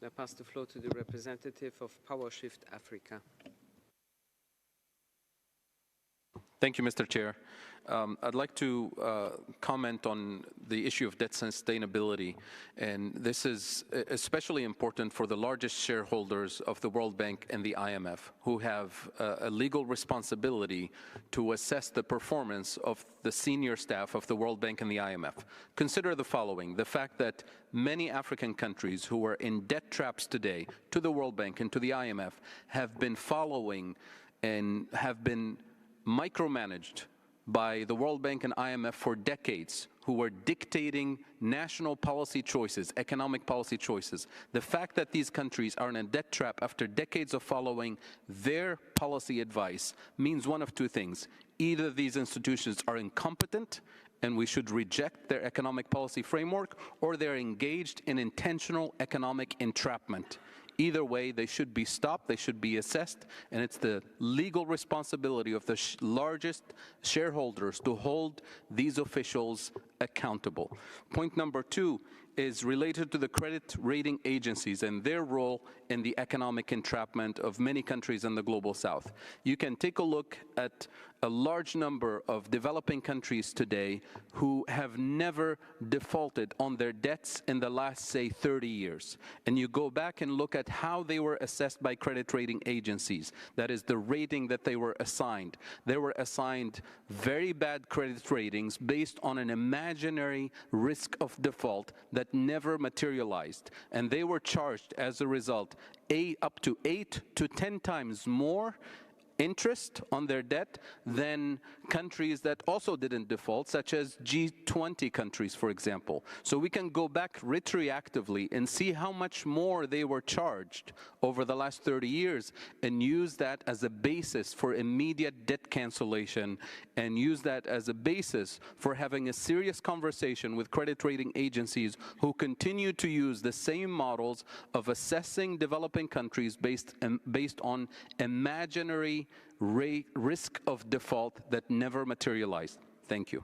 I pass the floor to the representative of PowerShift Africa. Thank you, Mr. Chair. I'd like to comment on the issue of debt sustainability, and this is especially important for the largest shareholders of the World Bank and the IMF, who have a legal responsibility to assess the performance of the senior staff of the World Bank and the IMF. Consider the following: the fact that many African countries who are in debt traps today to the World Bank and to the IMF have been following and have been micromanaged by the World Bank and IMF for decades, who were dictating national policy choices, economic policy choices. The fact that these countries are in a debt trap after decades of following their policy advice means one of two things. Either these institutions are incompetent and we should reject their economic policy framework, or they're engaged in intentional economic entrapment. Either way, they should be stopped, they should be assessed, and it's the legal responsibility of the largest shareholders to hold these officials accountable. Point number two is related to the credit rating agencies and their role in the economic entrapment of many countries in the global south. You can take a look at a large number of developing countries today who have never defaulted on their debts in the last, say, 30 years. And you go back and look at how they were assessed by credit rating agencies. That is the rating that they were assigned. They were assigned very bad credit ratings based on an imaginary risk of default that never materialized. And they were charged as a result up to 8 to 10 times more interest on their debt than countries that also didn't default, such as G20 countries, for example. So we can go back retroactively and see how much more they were charged over the last 30 years and use that as a basis for immediate debt cancellation, and use that as a basis for having a serious conversation with credit rating agencies who continue to use the same models of assessing developing countries based on imaginary risk of default that never materialized. Thank you.